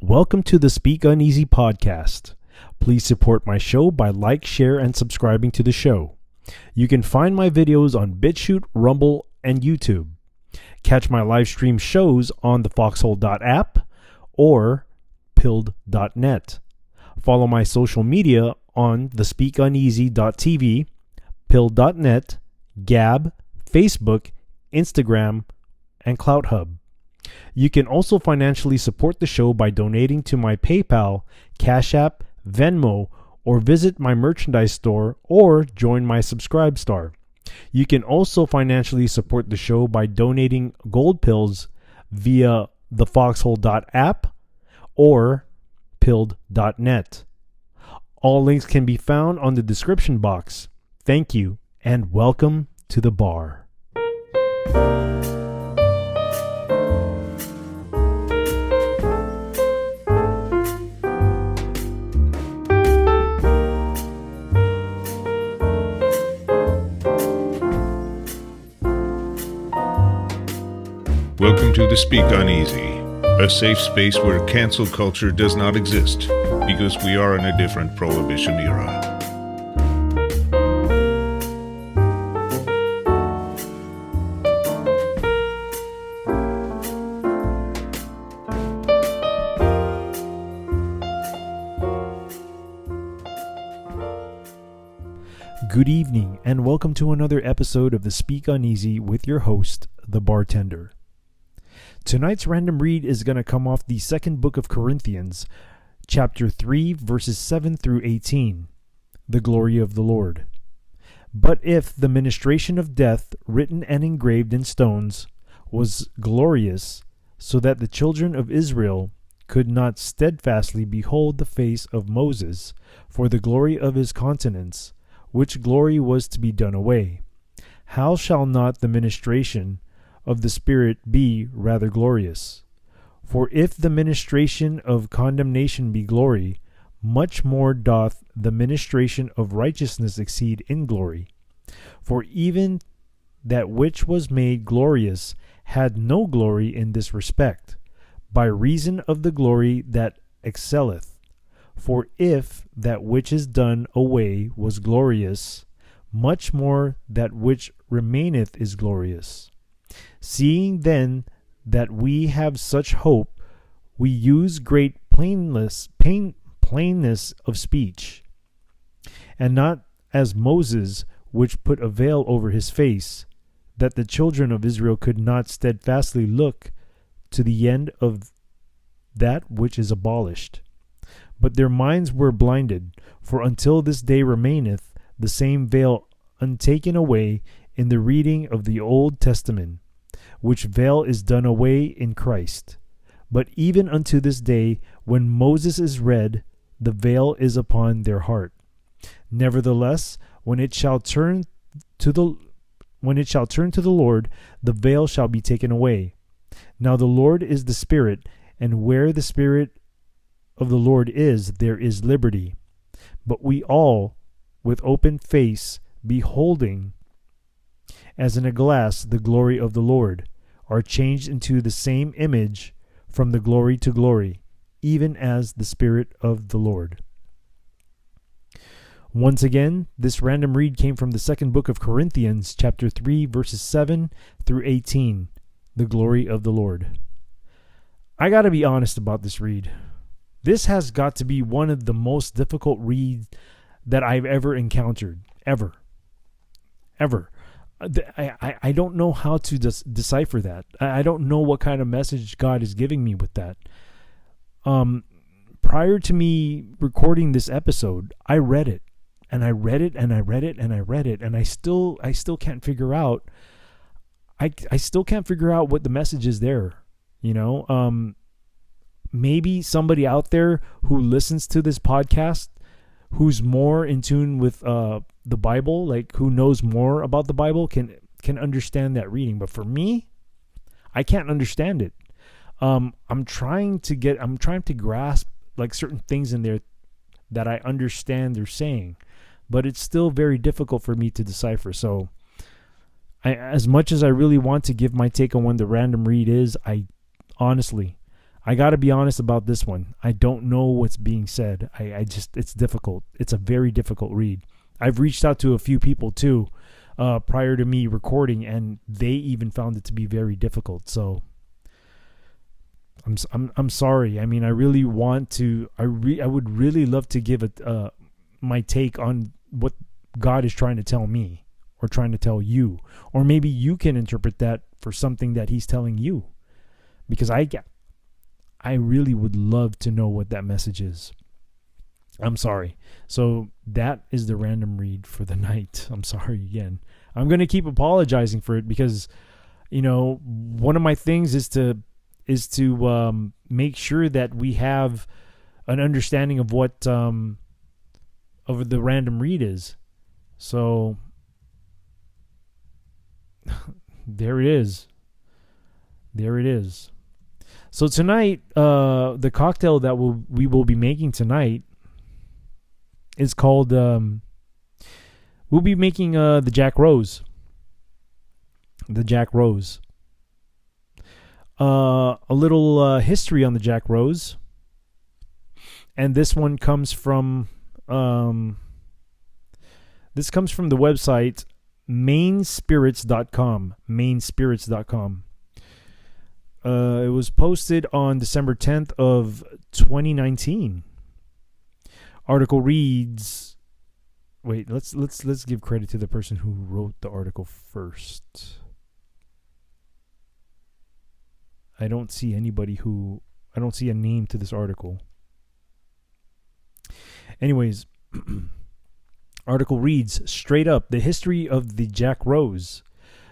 Welcome to the Speak Uneasy podcast. Please support my show by like, share, and subscribing to the show. You can find my videos on BitChute, Rumble, and YouTube. Catch my live stream shows on the foxhole.app or pilled.net. Follow my social media on the speakuneasy.tv, pilled.net, Gab, Facebook, Instagram, and CloutHub. You can also financially support the show by donating to my PayPal, Cash App, Venmo, or visit my merchandise store or join my Subscribe Star. You can also financially support the show by donating gold pills via the foxhole.app or pilled.net. All links can be found on the description box. Thank you and welcome to the bar. Welcome to the Speak Uneasy, a safe space where cancel culture does not exist because we are in a different prohibition era. Good evening and welcome to another episode of the Speak Uneasy with your host, the bartender. Tonight's random read is going to come off the second book of Corinthians, chapter 3, verses 7 through 18, the glory of the Lord. But if the ministration of death, written and engraved in stones, was glorious, so that the children of Israel could not steadfastly behold the face of Moses for the glory of his countenance, which glory was to be done away, how shall not the ministration of the Spirit be rather glorious? For if the ministration of condemnation be glory, much more doth the ministration of righteousness exceed in glory. For even that which was made glorious had no glory in this respect, by reason of the glory that excelleth. For if that which is done away was glorious, much more that which remaineth is glorious. Seeing then that we have such hope, we use great plainness of speech, and not as Moses, which put a veil over his face, that the children of Israel could not steadfastly look to the end of that which is abolished. But their minds were blinded, for until this day remaineth the same veil untaken away in the reading of the Old Testament, which veil is done away in Christ. But even unto this day, when Moses is read, the veil is upon their heart. Nevertheless, when it shall turn to the Lord, the veil shall be taken away. Now the Lord is the Spirit, and where the Spirit of the Lord is, there is liberty. But we all, with open face, beholding as in a glass the glory of the Lord, are changed into the same image from the glory to glory, even as the Spirit of the Lord. Once again, this random read came from the second book of Corinthians, chapter 3, verses 7 through 18, the glory of the Lord. I gotta be honest about this read. This has got to be one of the most difficult reads that I've ever encountered. Ever. I don't know how to decipher that. I don't know what kind of message God is giving me with that. Prior to me recording this episode, I read it. And I read it and I read it and I read it. And I still can't figure out. I still can't figure out what the message is there. You know? Maybe somebody out there who listens to this podcast, who's more in tune with the Bible, like who knows more about the Bible, can understand that reading. But for me, I can't understand it. I'm trying to grasp like certain things in there that I understand they're saying, but it's still very difficult for me to decipher. So as much as I really want to give my take on when the random read is, I honestly, I got to be honest about this one. I don't know what's being said. I just, it's difficult. It's a very difficult read. I've reached out to a few people too, prior to me recording, and they even found it to be very difficult. So I'm sorry. I mean, I really want to. I would really love to give it my take on what God is trying to tell me, or trying to tell you, or maybe you can interpret that for something that He's telling you, because I really would love to know what that message is. I'm sorry. So that is the random read for the night. I'm sorry again. I'm going to keep apologizing for it because, one of my things is to make sure that we have an understanding of what of the random read is. So there it is. There it is. So tonight, the cocktail that we will be making tonight is called, we'll be making the Jack Rose. The Jack Rose. A little history on the Jack Rose. And this one comes from, the website mainspirits.com. Mainspirits.com. It was posted on December 10th of 2019. Article reads, wait, let's give credit to the person who wrote the article first. I don't see a name to this article. Anyways, article reads, straight up, the history of the Jack Rose.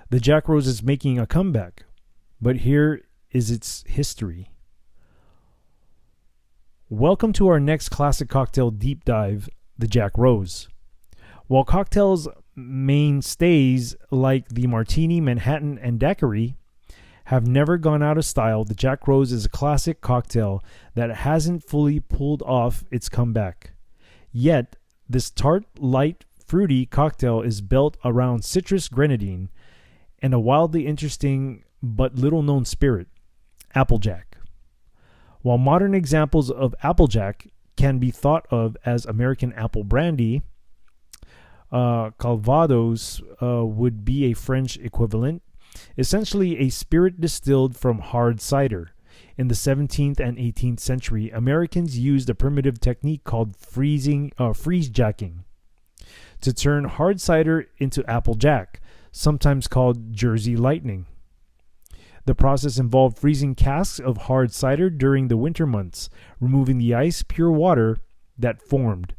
The Jack Rose is making a comeback, but here is its history. Welcome to our next classic cocktail deep dive, the Jack Rose. While cocktails mainstays like the Martini, Manhattan, and Daiquiri have never gone out of style, the Jack Rose is a classic cocktail that hasn't fully pulled off its comeback. Yet, this tart, light, fruity cocktail is built around citrus grenadine and a wildly interesting but little-known spirit, Applejack. While modern examples of Applejack can be thought of as American apple brandy, Calvados would be a French equivalent, essentially a spirit distilled from hard cider. In the 17th and 18th century, Americans used a primitive technique called freeze-jacking to turn hard cider into Applejack, sometimes called Jersey Lightning. The process involved freezing casks of hard cider during the winter months, removing the ice pure water that formed,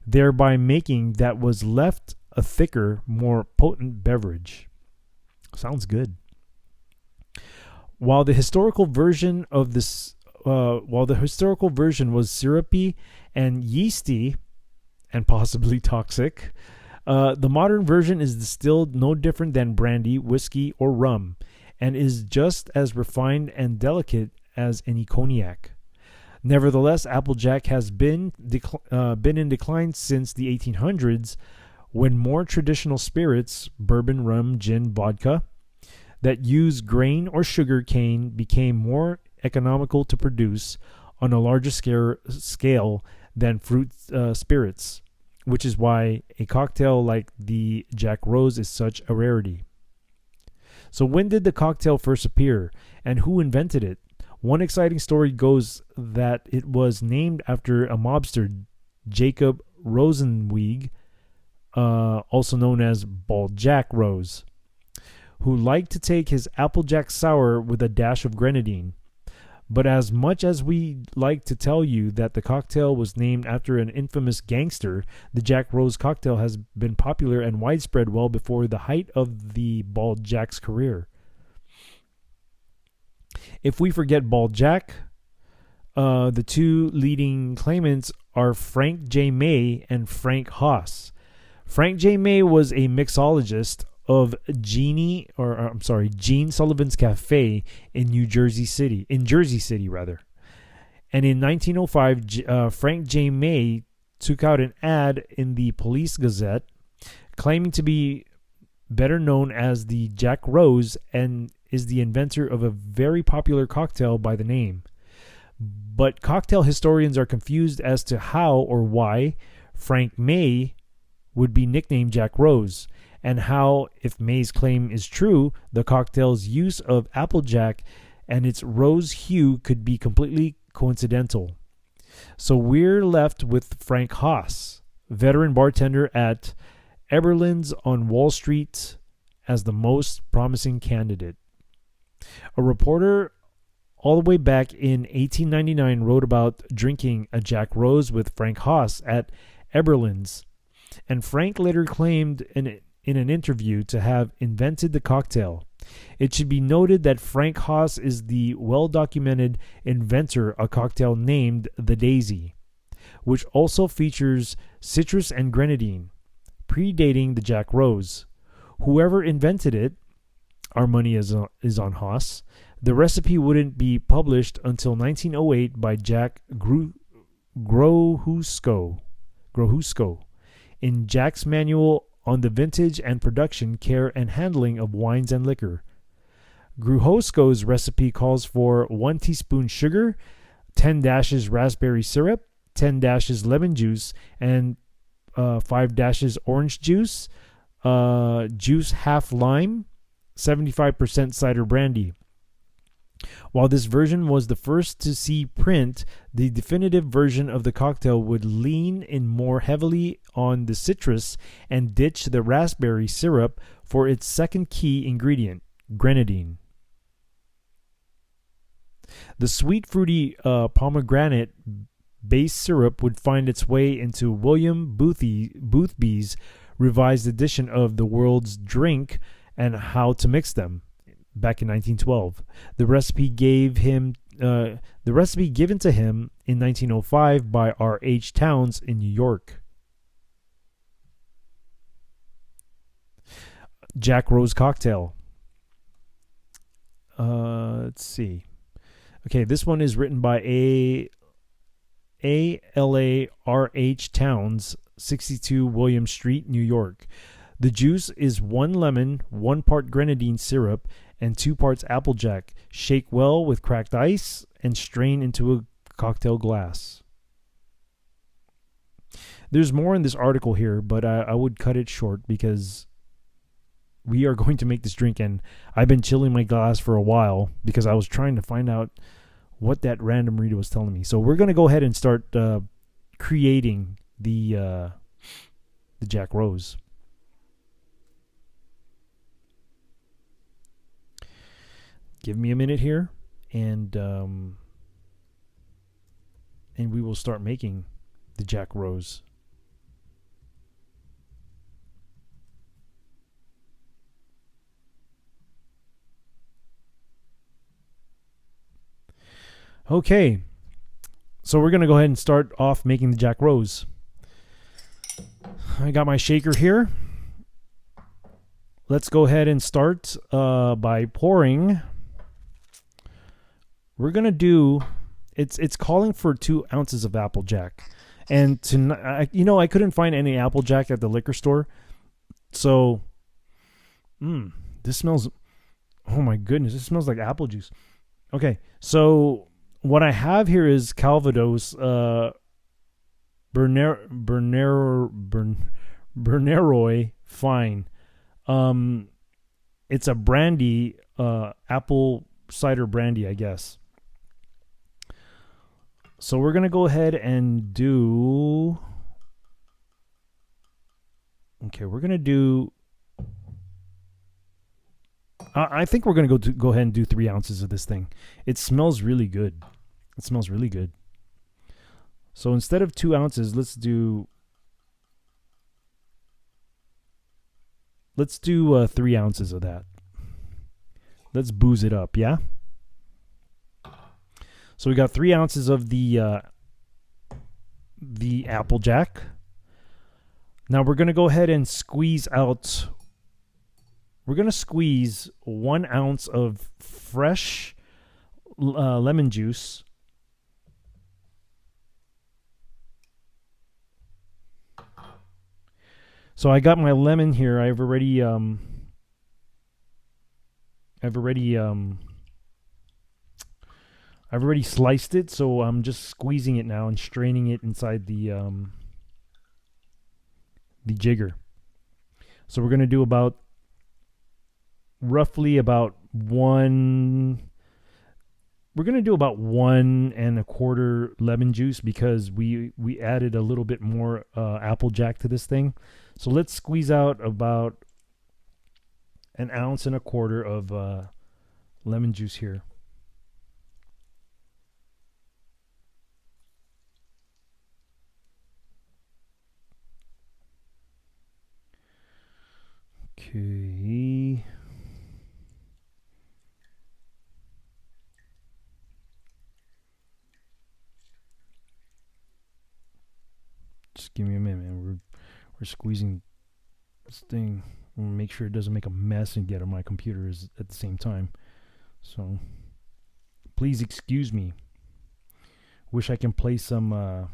thereby making that was left a thicker, more potent beverage. Sounds good. While the historical version was syrupy and yeasty and possibly toxic, the modern version is distilled no different than brandy, whiskey, or rum, and is just as refined and delicate as any cognac. Nevertheless, Applejack has been in decline since the 1800s, when more traditional spirits, bourbon, rum, gin, vodka, that use grain or sugar cane became more economical to produce on a larger scale than fruit spirits, which is why a cocktail like the Jack Rose is such a rarity. So when did the cocktail first appear, and who invented it? One exciting story goes that it was named after a mobster, Jacob Rosenweig, also known as Bald Jack Rose, who liked to take his Applejack sour with a dash of grenadine. But as much as we like to tell you that the cocktail was named after an infamous gangster, the Jack Rose cocktail has been popular and widespread well before the height of the Bald Jack's career. If we forget Bald Jack, the two leading claimants are Frank J. May and Frank Haas. Frank J. May was a mixologist of Gene Sullivan's Cafe in Jersey City. And in 1905, Frank J. May took out an ad in the Police Gazette claiming to be better known as the Jack Rose and is the inventor of a very popular cocktail by the name. But cocktail historians are confused as to how or why Frank May would be nicknamed Jack Rose, and how, if May's claim is true, the cocktail's use of Applejack and its rose hue could be completely coincidental. So we're left with Frank Haas, veteran bartender at Eberlin's on Wall Street, as the most promising candidate. A reporter all the way back in 1899 wrote about drinking a Jack Rose with Frank Haas at Eberlin's, and Frank later claimed in an interview to have invented the cocktail. It should be noted that Frank Haas is the well-documented inventor of a cocktail named the Daisy, which also features citrus and grenadine, predating the Jack Rose. Whoever invented it, our money is on Haas. The recipe wouldn't be published until 1908 by Jack Grohusko in Jack's Manual on the Vintage and Production, Care and Handling of Wines and Liquor. Gruhusko's recipe calls for 1 teaspoon sugar, 10 dashes raspberry syrup, 10 dashes lemon juice, and 5 dashes orange juice, juice half lime, 75% cider brandy. While this version was the first to see print, the definitive version of the cocktail would lean in more heavily on the citrus and ditch the raspberry syrup for its second key ingredient, grenadine. The sweet fruity pomegranate-based syrup would find its way into William Boothby's revised edition of The World's Drink and How to Mix Them, back in 1912. The recipe given to him in 1905 by R.H. Towns in New York. Jack Rose cocktail. Let's see. Okay, this one is written by A.L.A. R.H. Towns, 62 William Street, New York. The juice is 1 lemon, 1 part grenadine syrup, and 2 parts Applejack. Shake well with cracked ice and strain into a cocktail glass. There's more in this article here, but I would cut it short because we are going to make this drink, and I've been chilling my glass for a while because I was trying to find out what that random reader was telling me. So we're going to go ahead and start creating the Jack Rose. Give me a minute here, and we will start making the Jack Rose. Okay, so we're going to go ahead and start off making the Jack Rose. I got my shaker here. Let's go ahead and start by pouring. We're going to do, it's calling for 2 ounces of Applejack. And tonight, I couldn't find any Applejack at the liquor store. So, this smells, oh my goodness, this smells like apple juice. Okay, so what I have here is Calvados Berneroy Fine. It's a brandy, apple cider brandy, I guess. So we're going to go ahead and do... Okay, we're going to do... I think we're going to go ahead and do 3 ounces of this thing. It smells really good. It smells really good. So instead of 2 ounces, let's do 3 ounces of that. Let's booze it up, yeah? So we got 3 ounces of the Applejack. Now we're going to go ahead and squeeze out. We're going to squeeze 1 ounce of fresh lemon juice. So I got my lemon here. I've already I've already sliced it, so I'm just squeezing it now and straining it inside the jigger. So we're going to do roughly about 1 1.25 lemon juice, because we added a little bit more Applejack to this thing. So let's squeeze out about 1.25 ounces of lemon juice here. Okay. Just give me a minute, man. We're squeezing this thing. We'll make sure it doesn't make a mess and get on my computer at the same time. So please excuse me. Wish I can play some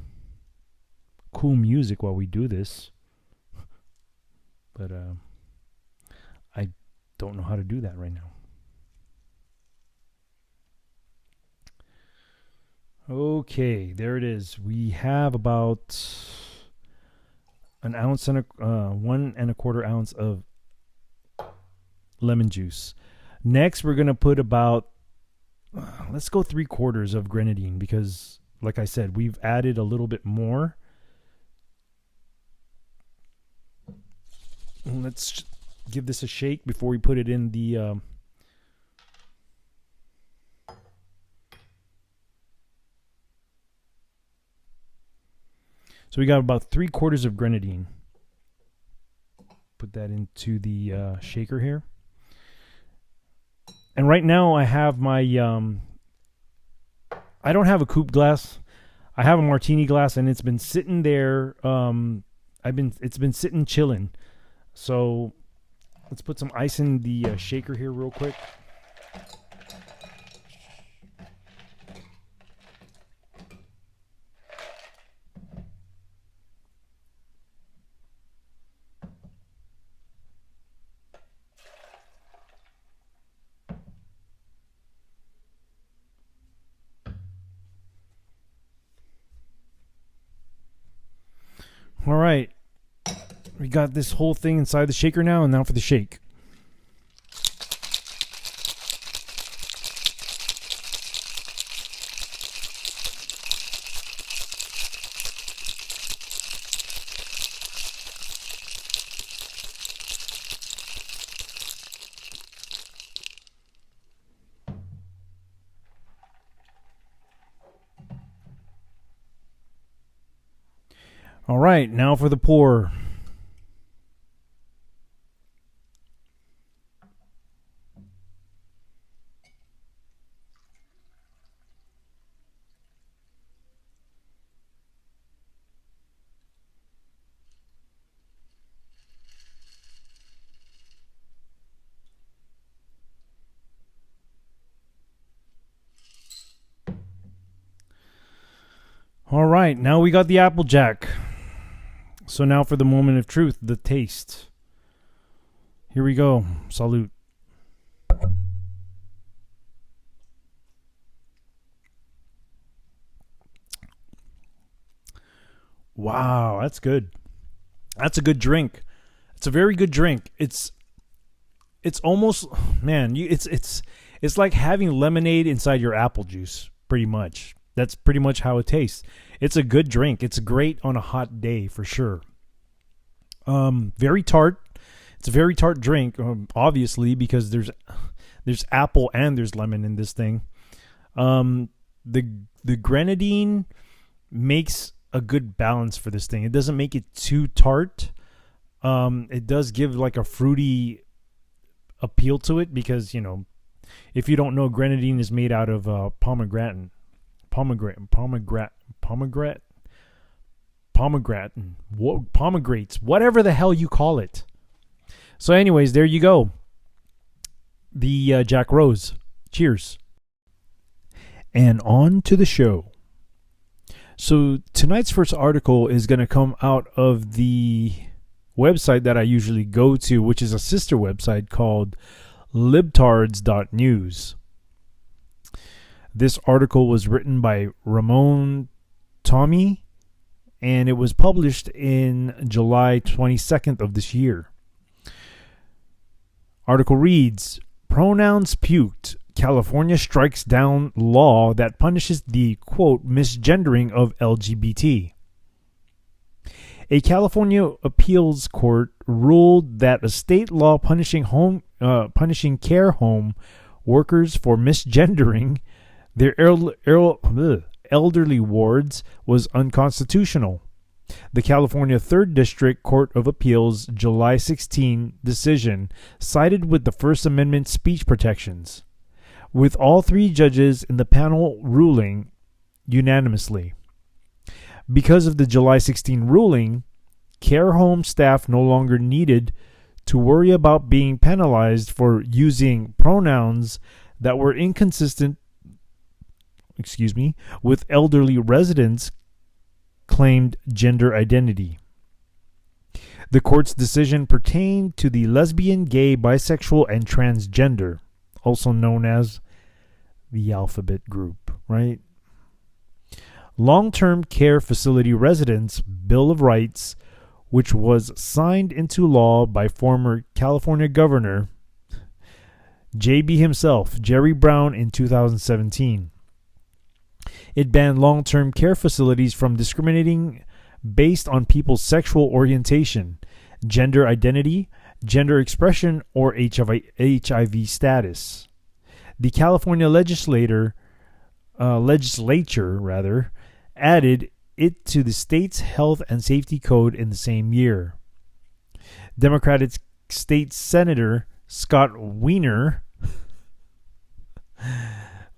cool music while we do this, but I don't know how to do that right now. Okay, there it is. We have about 1 ounce and 1.25 ounce of lemon juice. Next, we're gonna put about let's go 3/4 of grenadine, because, like I said, we've added a little bit more. Let's give this a shake before we put it in the so we got about 3/4 of grenadine. Put that into the shaker here. And right now I have my I don't have a coupe glass. I have a martini glass, and it's been sitting there. It's been sitting chilling. So let's put some ice in the shaker here real quick. All right, we got this whole thing inside the shaker now, and now for the shake. All right, now for the pour. All right, now we got the Applejack. So now for the moment of truth, the taste. Here we go. Salute. Wow, that's good. That's a good drink. It's a very good drink. It's almost, man, it's like having lemonade inside your apple juice, pretty much. That's pretty much how it tastes. It's a good drink. It's great on a hot day for sure. Very tart. It's a very tart drink, obviously, because there's apple and there's lemon in this thing. The grenadine makes a good balance for this thing. It doesn't make it too tart. It does give like a fruity appeal to it, because, you know, if you don't know, grenadine is made out of pomegranates, whatever the hell you call it. So anyways, there you go. The Jack Rose. Cheers. And on to the show. So tonight's first article is going to come out of the website that I usually go to, which is a sister website called libtards.news. This article was written by Ramon Tommy, and it was published in July 22nd of this year. Article reads, Pronouns puked. California strikes down law that punishes the, quote, misgendering of LGBT. A California appeals court ruled that a state law punishing care home workers for misgendering their elderly wards was unconstitutional. The California 3rd District Court of Appeals July 16 decision sided with the First Amendment speech protections, with all 3 judges in the panel ruling unanimously. Because of the July 16 ruling, care home staff no longer needed to worry about being penalized for using pronouns that were inconsistent, with elderly residents' claimed gender identity. The court's decision pertained to the lesbian, gay, bisexual, and transgender, also known as the alphabet group, right? Long-term care facility residents' Bill of Rights, which was signed into law by former California Governor JB himself, Jerry Brown, in 2017. It banned long-term care facilities from discriminating based on people's sexual orientation, gender identity, gender expression, or HIV status. The California legislature added it to the state's health and safety code in the same year. Democratic State Senator Scott Wiener,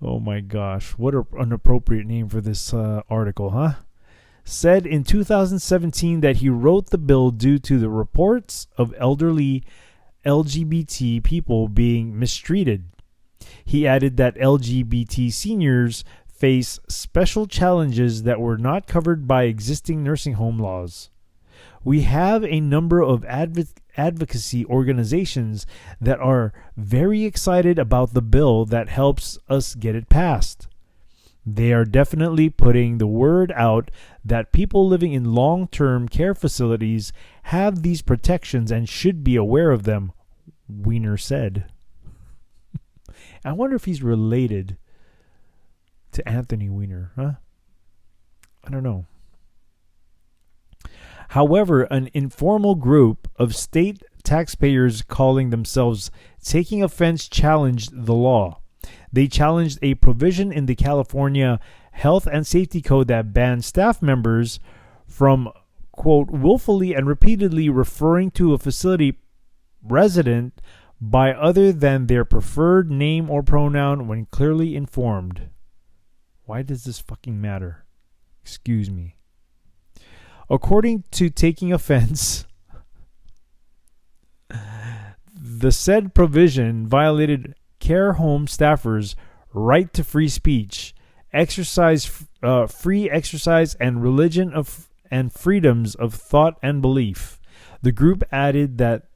oh my gosh, what an appropriate name for this article, huh? Said in 2017 that he wrote the bill due to the reports of elderly LGBT people being mistreated. He added that LGBT seniors face special challenges that were not covered by existing nursing home laws. We have a number of advocacy organizations that are very excited about the bill that helps us get it passed. They are definitely putting the word out that people living in long-term care facilities have these protections and should be aware of them, Wiener said. I wonder if he's related to Anthony Weiner, huh? I don't know. However, an informal group of state taxpayers calling themselves Taking Offense challenged the law. They challenged a provision in the California Health and Safety Code that banned staff members from, quote, willfully and repeatedly referring to a facility resident by other than their preferred name or pronoun when clearly informed. Why does this fucking matter? Excuse me. According to Taking Offense, the said provision violated care home staffers' right to free speech, free exercise, and religion and freedoms of thought and belief. The group added that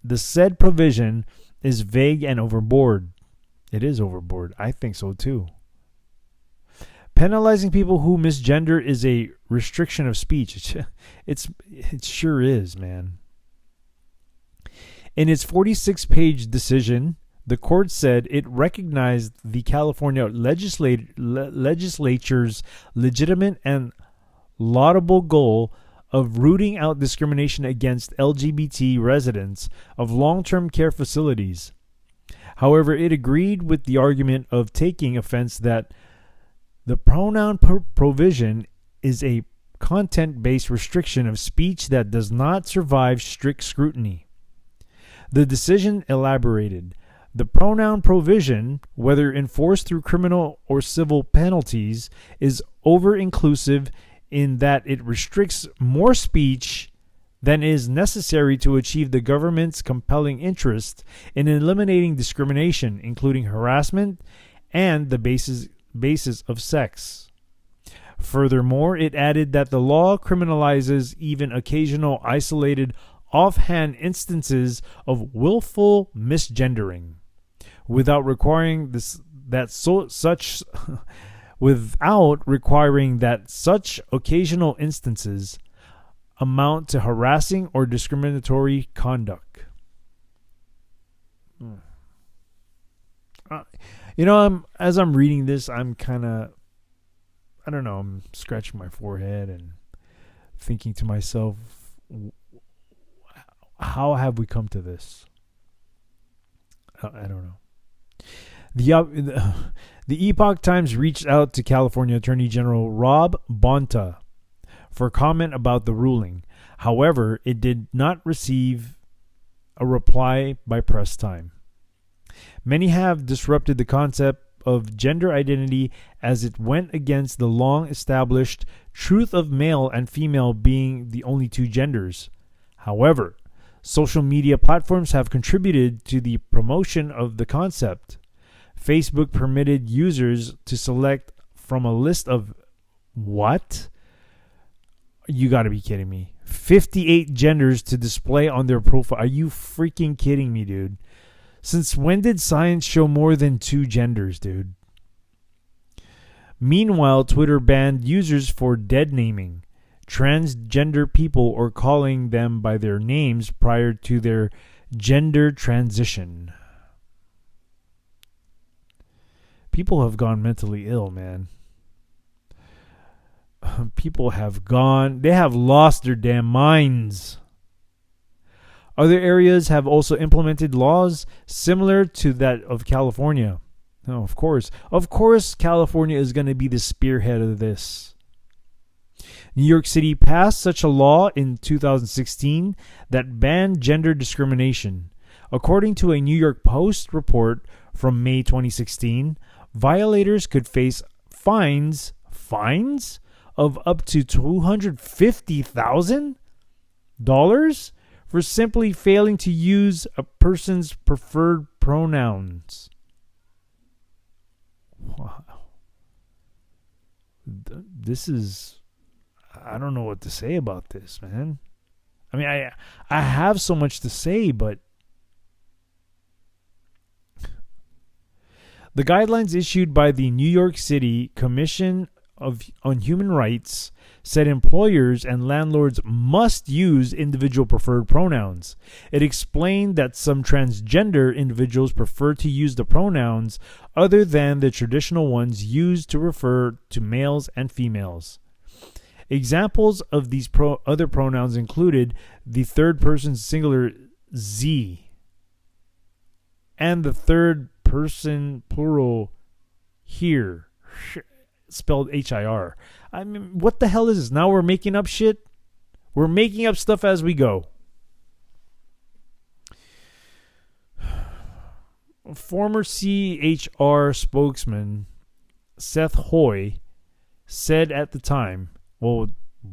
the said provision is vague and overboard. It is overboard. I think so too. Penalizing people who misgender is a restriction of speech. It sure is, man. In its 46-page decision, the court said it recognized the California legislature's legitimate and laudable goal of rooting out discrimination against LGBT residents of long-term care facilities. However, it agreed with the argument of Taking Offense that the pronoun provision is a content-based restriction of speech that does not survive strict scrutiny. The decision elaborated, the pronoun provision, whether enforced through criminal or civil penalties, is over-inclusive in that it restricts more speech than is necessary to achieve the government's compelling interest in eliminating discrimination, including harassment and the basis of sex. Furthermore, it added that the law criminalizes even occasional isolated offhand instances of willful misgendering without requiring that such without requiring that such occasional instances amount to harassing or discriminatory conduct. As I'm reading this, I'm kind of, I don't know, I'm scratching my forehead and thinking to myself, how have we come to this? I don't know. The Epoch Times reached out to California Attorney General Rob Bonta for comment about the ruling. However, it did not receive a reply by press time. Many have disrupted the concept of gender identity as it went against the long-established truth of male and female being the only two genders. However, social media platforms have contributed to the promotion of the concept. Facebook permitted users to select from a list of what? You got to be kidding me. 58 genders to display on their profile. Are you freaking kidding me, dude? Since when did science show more than two genders, dude? Meanwhile, Twitter banned users for dead naming transgender people or calling them by their names prior to their gender transition. People have gone mentally ill, man. People have they have lost their damn minds. Other areas have also implemented laws similar to that of California. Oh, of course. Of course, California is going to be the spearhead of this. New York City passed such a law in 2016 that banned gender discrimination. According to a New York Post report from May 2016, violators could face fines of up to $250,000 for simply failing to use a person's preferred pronouns. Wow. This is... I don't know what to say about this, man. I mean, I have so much to say, but... The guidelines issued by the New York City Commission on Human Rights said employers and landlords must use individual preferred pronouns. It explained that some transgender individuals prefer to use the pronouns other than the traditional ones used to refer to males and females. Examples of these other pronouns included the third person singular Z and the third person plural here, spelled HIR. I mean, what the hell is this? Now we're making up shit? We're making up stuff as we go. Former CHR spokesman Seth Hoy said at the time, well,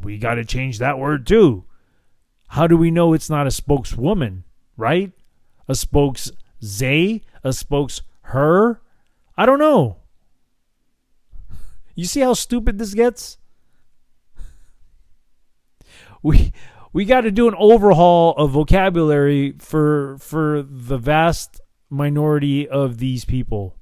we got to change that word too. How do we know it's not a spokeswoman, right? A spokes they? A spokes her? I don't know. You see how stupid this gets? We got to do an overhaul of vocabulary for the vast minority of these people.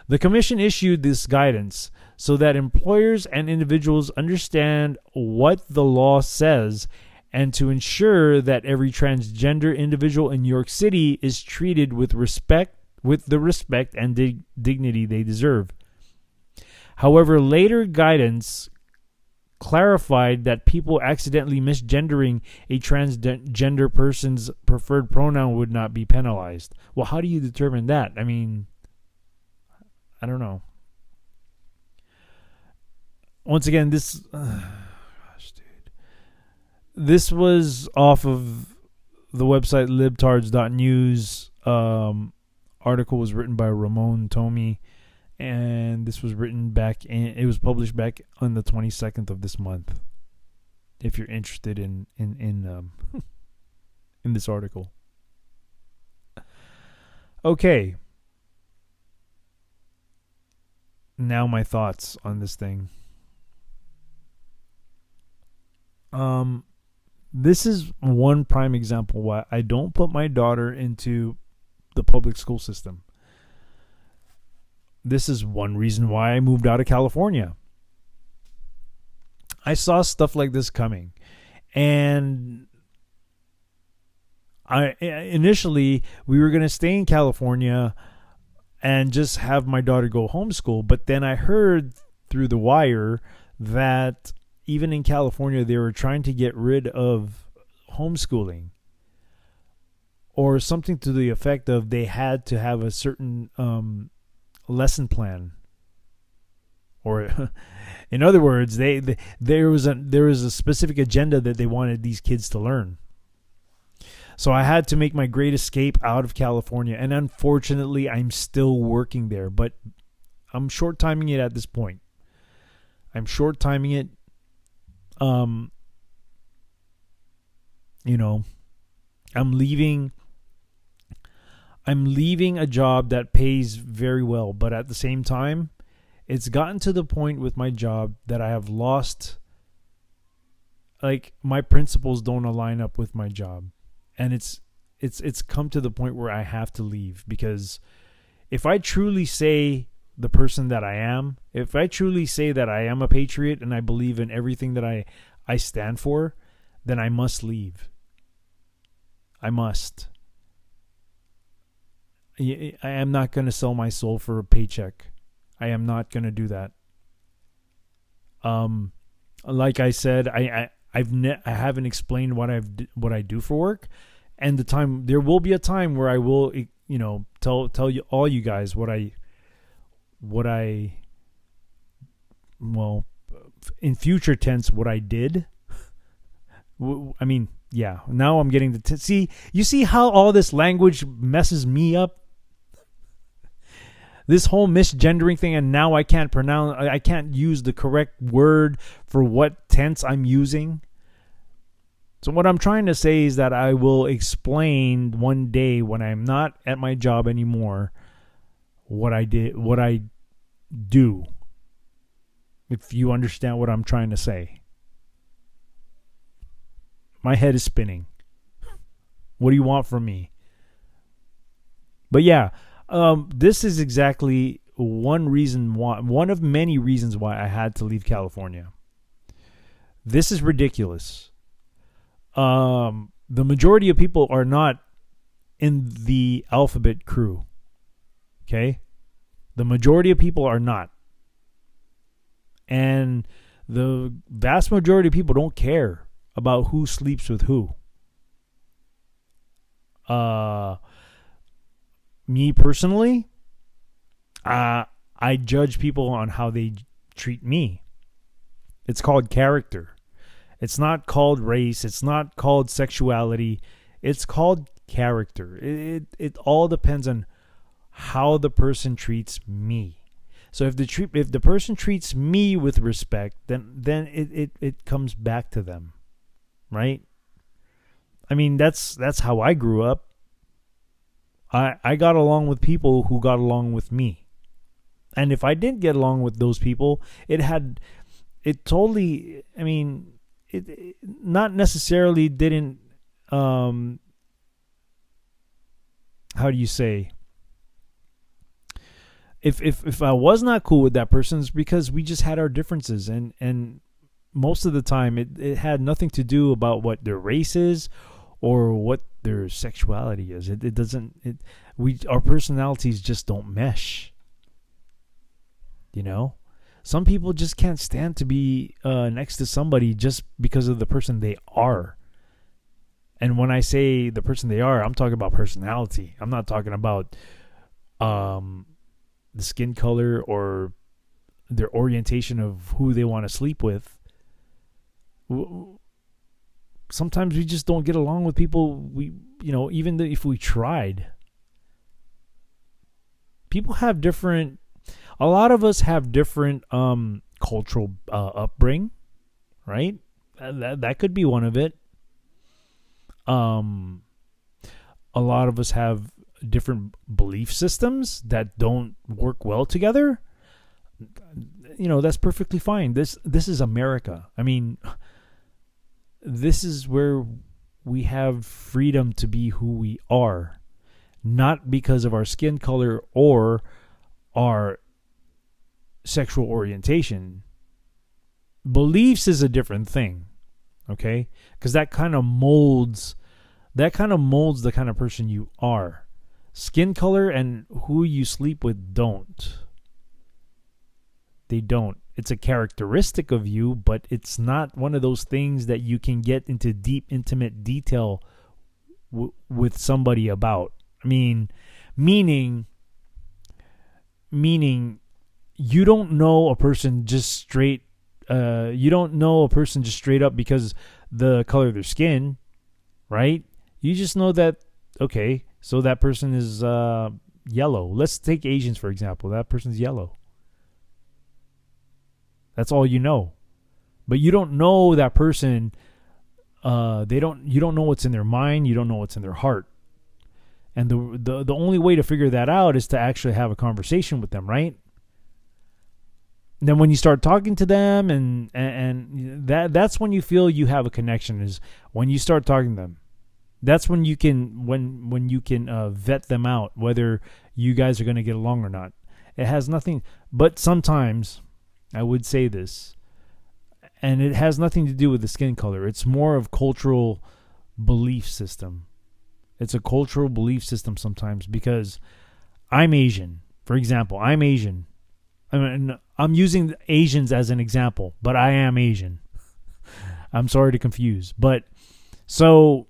The commission issued this guidance so that employers and individuals understand what the law says and to ensure that every transgender individual in New York City is treated with the respect and dignity they deserve. However, later guidance clarified that people accidentally misgendering a transgender person's preferred pronoun would not be penalized. Well, how do you determine that? I mean, I don't know. Once again, this was off of the website libtards.news. Article was written by Ramon Tomei, and this was it was published back on the 22nd of this month. If you're interested in in this article. Okay. Now my thoughts on this thing. This is one prime example why I don't put my daughter into the public school system. this is one reason why I moved out of California. I saw stuff like this coming. And initially, we were going to stay in California and just have my daughter go homeschool. But then I heard through the wire that even in California, they were trying to get rid of homeschooling, or something to the effect of they had to have a certain lesson plan, or in other words, there was a specific agenda that they wanted these kids to learn. So I had to make my great escape out of California, and unfortunately, I'm still working there, but I'm short timing it at this point. I'm short timing it. I'm leaving a job that pays very well, but at the same time, it's gotten to the point with my job that I have lost, like, my principles don't align up with my job. And it's come to the point where I have to leave, because if I truly say the person that I am, if I truly say that I am a patriot and I believe in everything that I stand for, then I must leave. I must. I am not going to sell my soul for a paycheck. I am not going to do that. Like I said, I haven't explained what I do for work, and there will be a time where I will, tell you all you guys what I in future tense what I did. I mean, yeah. Now I'm getting see. You see how all this language messes me up. This whole misgendering thing, and now I can't use the correct word for what tense I'm using. So what I'm trying to say is that I will explain one day when I'm not at my job anymore what I do. If you understand what I'm trying to say. My head is spinning. What do you want from me? But yeah, this is exactly one of many reasons why I had to leave California. This is ridiculous. The majority of people are not in the alphabet crew. Okay? The majority of people are not. And the vast majority of people don't care about who sleeps with who. Me personally, I judge people on how they treat me. It's called character. It's not called race. It's not called sexuality. It's called character. It all depends on how the person treats me. So if the person treats me with respect, then it comes back to them, right? I mean, that's how I grew up. I got along with people who got along with me. And if I didn't get along with those people, it not necessarily didn't, how do you say? If I was not cool with that person, it's because we just had our differences, and most of the time it had nothing to do about what their race is or what their sexuality is. Our personalities just don't mesh. Some people just can't stand to be next to somebody just because of the person they are. And when I say the person they are, I'm talking about personality. I'm not talking about the skin color or their orientation of who they want to sleep with. Sometimes we just don't get along with people. Even if we tried. People have different. A lot of us have different cultural upbringing, right? That could be one of it. A lot of us have different belief systems that don't work well together. That's perfectly fine. This is America. I mean, this is where we have freedom to be who we are, not because of our skin color or our sexual orientation. Beliefs is a different thing, okay? Because that kind of molds the kind of person you are. Skin color and who you sleep with don't. They don't. It's a characteristic of you, but it's not one of those things that you can get into deep, intimate detail with somebody about. I mean, meaning you don't know a person just straight. You don't know a person just straight up because the color of their skin, right? You just know that, okay, so that person is yellow. Let's take Asians, for example. That person's yellow. That's all you know. But you don't know that person. You don't know what's in their mind. You don't know what's in their heart. And the only way to figure that out is to actually have a conversation with them, right? And then when you start talking to them and that's when you feel you have a connection, is when you start talking to them. That's when you can vet them out, whether you guys are going to get along or not. It has nothing, but sometimes I would say this, and it has nothing to do with the skin color. It's more of cultural belief system. It's a cultural belief system sometimes, because I'm Asian. For example, I'm Asian. I mean, I'm using Asians as an example, but I am Asian. I'm sorry to confuse. But so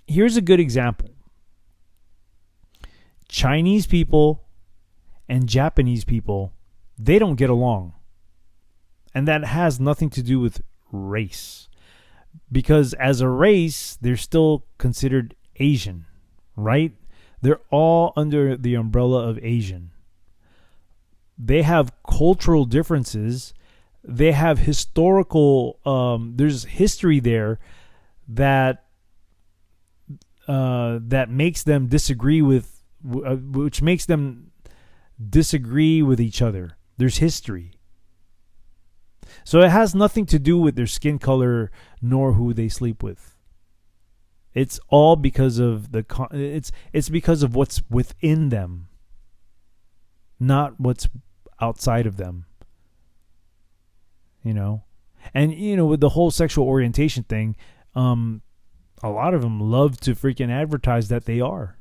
here's a good example. Chinese people and Japanese people, they don't get along. And that has nothing to do with race. Because as a race, they're still considered Asian, right? They're all under the umbrella of Asian. They have cultural differences. They have historical, there's history there that makes them disagree with, which makes them disagree with each other. There's history. So it has nothing to do with their skin color nor who they sleep with. It's all because of it's because of what's within them, not what's outside of them. You know? And with the whole sexual orientation thing, a lot of them love to freaking advertise that they are.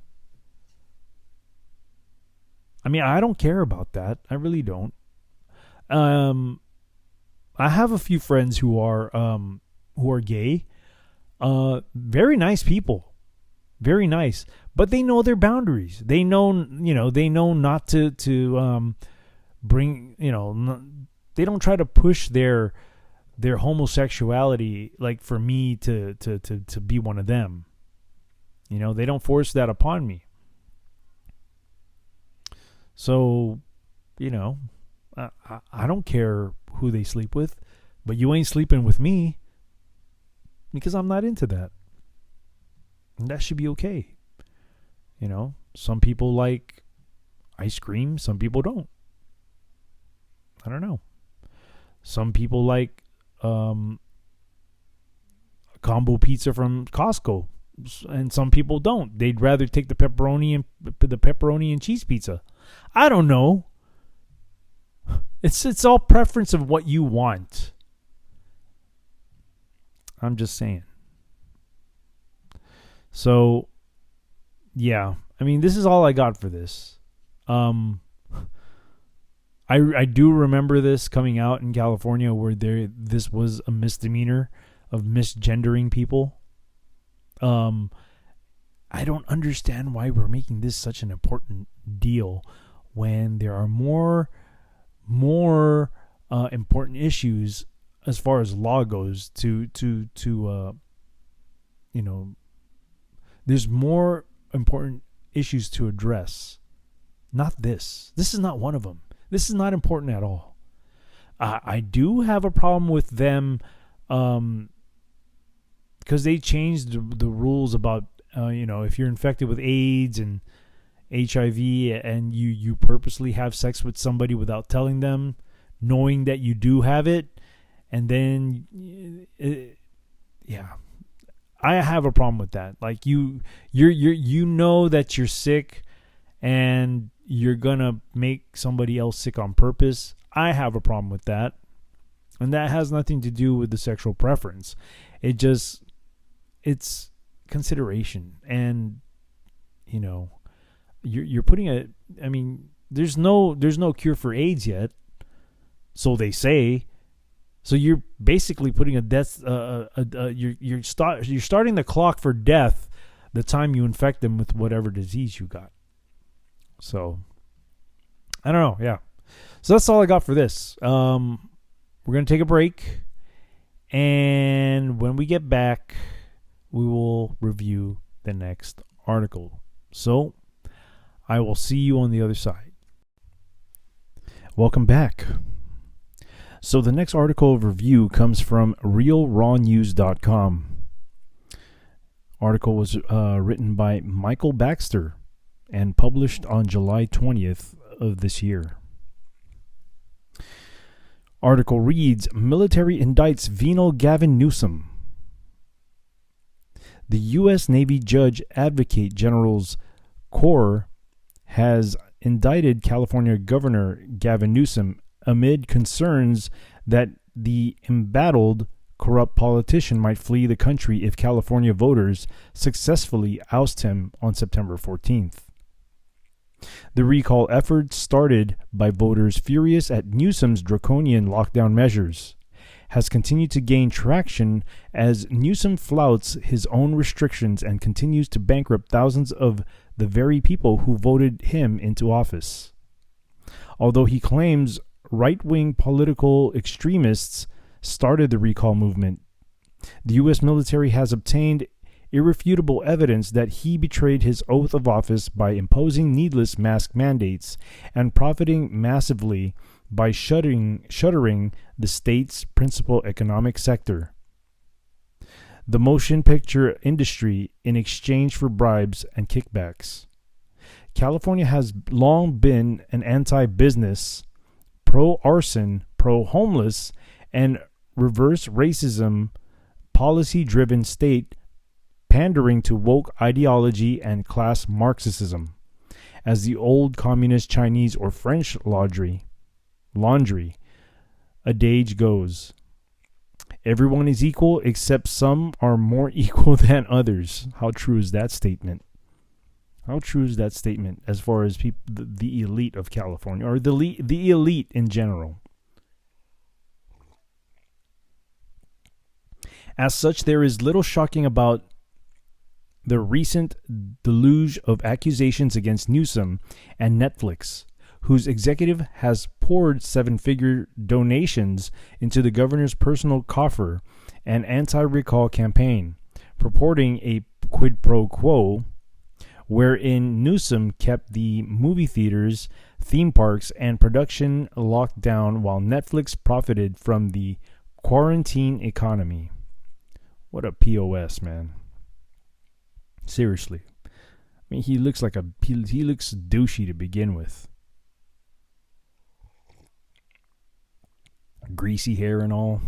I mean, I don't care about that. I really don't. I have a few friends who are gay. Very nice people. Very nice. But they know their boundaries. They know not to bring, they don't try to push their homosexuality, like for me to be one of them. They don't force that upon me. So, I don't care who they sleep with, but you ain't sleeping with me, because I'm not into that. And that should be okay. Some people like ice cream, some people don't. I don't know. Some people like combo pizza from Costco, and some people don't. They'd rather take the pepperoni and cheese pizza. I don't know. It's all preference of what you want. I'm just saying. So, yeah. I mean, this is all I got for this. I do remember this coming out in California, where this was a misdemeanor of misgendering people. I don't understand why we're making this such an important deal when there are more important issues as far as law goes there's more important issues to address. Not this. This is not one of them. This is not important at all. I do have a problem with them because they changed the rules about if you're infected with AIDS and HIV and you purposely have sex with somebody without telling them, knowing that you do have it, and then I have a problem with that. Like you know that you're sick and you're gonna make somebody else sick on purpose. I have a problem with that. And that has nothing to do with the sexual preference. It's consideration. And, you know, you're putting there's no cure for AIDS yet. So they say. So you're basically putting a death, you're starting the clock for death the time you infect them with whatever disease you got. So, I don't know. Yeah. So that's all I got for this. We're going to take a break. And when we get back, we will review the next article. So, I will see you on the other side. Welcome back. So the next article of review comes from realrawnews.com. Article was written by Michael Baxter and published on July 20th of this year. Article reads, Military Indicts Venal Gavin Newsom. The U.S. Navy Judge Advocate General's Corps has indicted California Governor Gavin Newsom amid concerns that the embattled, corrupt politician might flee the country if California voters successfully oust him on September 14th. The recall effort, started by voters furious at Newsom's draconian lockdown measures, has continued to gain traction as Newsom flouts his own restrictions and continues to bankrupt thousands of the very people who voted him into office. Although he claims right-wing political extremists started the recall movement, the U.S. military has obtained irrefutable evidence that he betrayed his oath of office by imposing needless mask mandates and profiting massively by shuttering the state's principal economic sector, the motion picture industry, in exchange for bribes and kickbacks. California has long been an anti-business, pro-arson, pro-homeless, and reverse racism policy-driven state, pandering to woke ideology and class Marxism, as the old communist Chinese or French laundry adage goes. Everyone is equal except some are more equal than others. How true is that statement? How true is that statement as far as people, the elite of California, or the elite in general? As such, there is little shocking about the recent deluge of accusations against Newsom and Netflix, whose executive has poured seven-figure donations into the governor's personal coffer and anti-recall campaign, purporting a quid pro quo, wherein Newsom kept the movie theaters, theme parks, and production locked down while Netflix profited from the quarantine economy. What a POS, man. Seriously. I mean, he looks douchey to begin with. Greasy hair and all.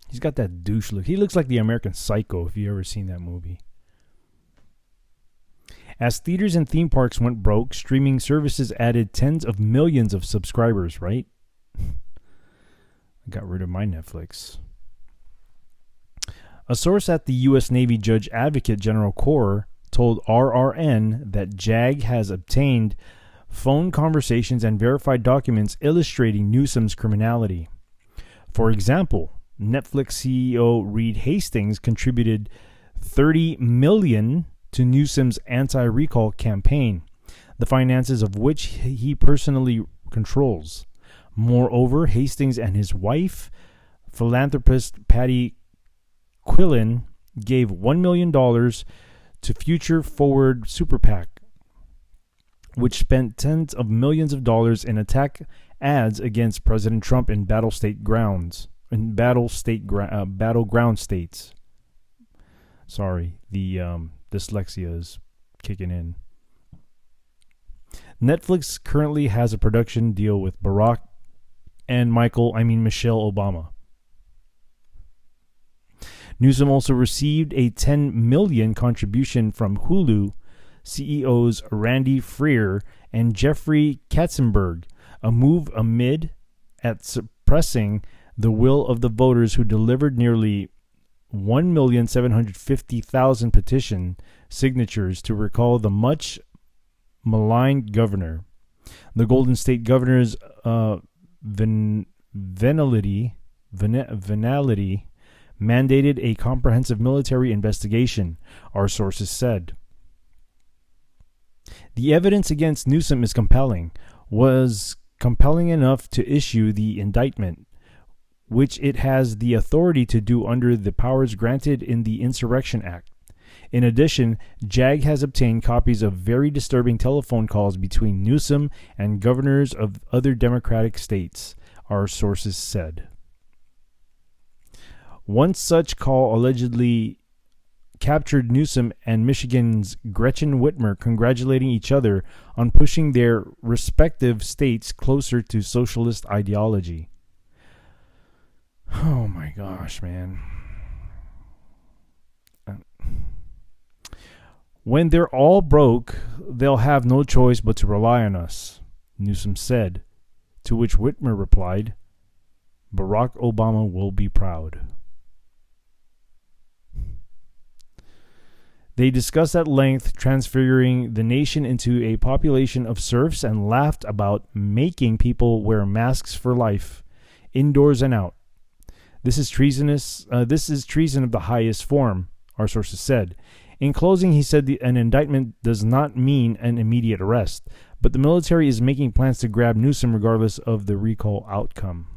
He's got that douche look. He looks like the American Psycho, if you ever seen that movie. As theaters and theme parks went broke, streaming services added tens of millions of subscribers, right? I got rid of my Netflix. A source at the U.S. Navy Judge Advocate General Corps told RRN that JAG has obtained phone conversations and verified documents illustrating Newsom's criminality. For example, Netflix CEO Reed Hastings contributed $30 million to Newsom's anti-recall campaign, the finances of which he personally controls. Moreover, Hastings and his wife, philanthropist Patty Quillen, gave $1 million to Future Forward Super PAC, which spent tens of millions of dollars in attack ads against President Trump in battleground states. Sorry, the dyslexia is kicking in. Netflix currently has a production deal with Barack and Michelle Obama. Newsom also received a $10 million contribution from Hulu CEOs Randy Freer and Jeffrey Katzenberg, a move amid at suppressing the will of the voters who delivered nearly 1,750,000 petition signatures to recall the much maligned governor. The Golden State Governor's venality mandated a comprehensive military investigation, our sources said. The evidence against Newsome is compelling, was compelling enough to issue the indictment, which it has the authority to do under the powers granted in the Insurrection Act. In addition, JAG has obtained copies of very disturbing telephone calls between Newsome and governors of other Democratic states, our sources said. One such call allegedly captured Newsome and Michigan's Gretchen Whitmer congratulating each other on pushing their respective states closer to socialist ideology. Oh my gosh, man. When they're all broke, they'll have no choice but to rely on us, Newsome said, to which Whitmer replied, Barack Obama will be proud. They discussed at length transfiguring the nation into a population of serfs and laughed about making people wear masks for life, indoors and out. This is treasonous. This is treason of the highest form, our sources said. In closing, he said an indictment does not mean an immediate arrest, but the military is making plans to grab Newsome regardless of the recall outcome.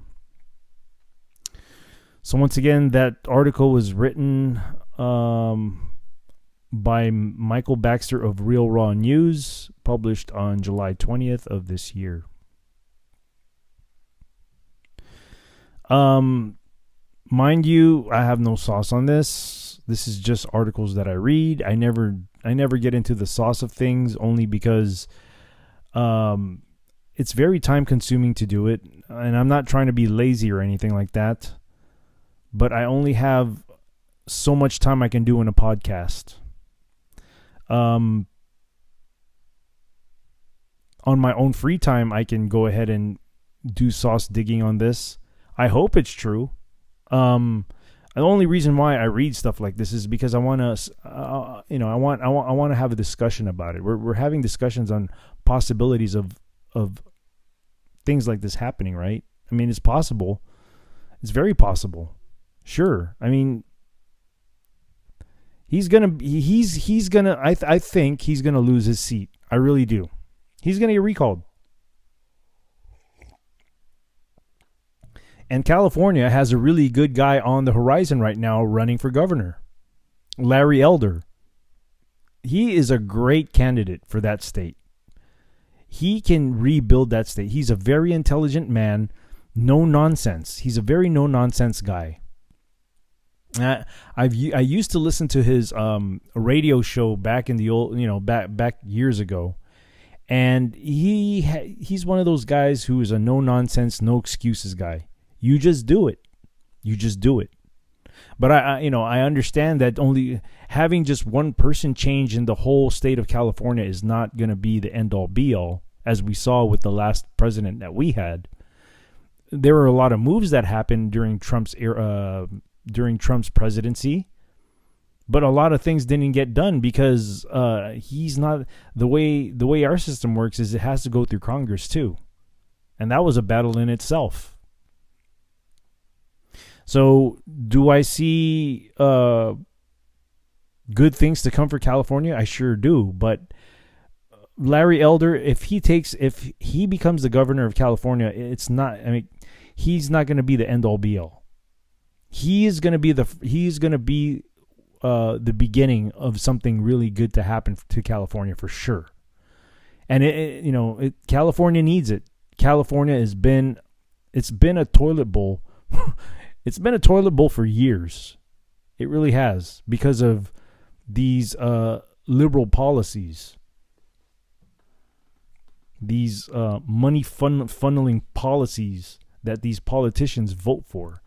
So once again, that article was written by Michael Baxter of Real Raw News, published on July 20th of this year. Mind you, I have no sauce on this. This is just articles that I read. I never get into the sauce of things, only because it's very time consuming to do it, and I'm not trying to be lazy or anything like that, but I only have so much time I can do in a podcast. On my own free time, I can go ahead and do sauce digging on this. I hope it's true. The only reason why I read stuff like this is because I want to, I want to have a discussion about it. We're having discussions on possibilities of things like this happening, right? I mean, it's possible. It's very possible. Sure. I mean, I think he's gonna lose his seat. I really do. He's gonna get recalled. And California has a really good guy on the horizon right now running for governor, Larry Elder. He is a great candidate for that state. He can rebuild that state. He's a very intelligent man, no nonsense. He's a very no nonsense guy. I used to listen to his radio show back in the old, back years ago, and he's one of those guys who is a no nonsense, no excuses guy. You just do it. You just do it. But I understand that only having just one person change in the whole state of California is not going to be the end all be all, as we saw with the last president that we had. There were a lot of moves that happened during Trump's era, during Trump's presidency, but a lot of things didn't get done because he's not the way our system works is it has to go through Congress too, and that was a battle in itself. So, do I see good things to come for California? I sure do. But Larry Elder, if he becomes the governor of California, it's not. I mean, he's not going to be the end all be all. He is going to be the beginning of something really good to happen to California for sure. And California needs it. California it's been a toilet bowl. It's been a toilet bowl for years. It really has, because of these liberal policies, these money funneling policies that these politicians vote for.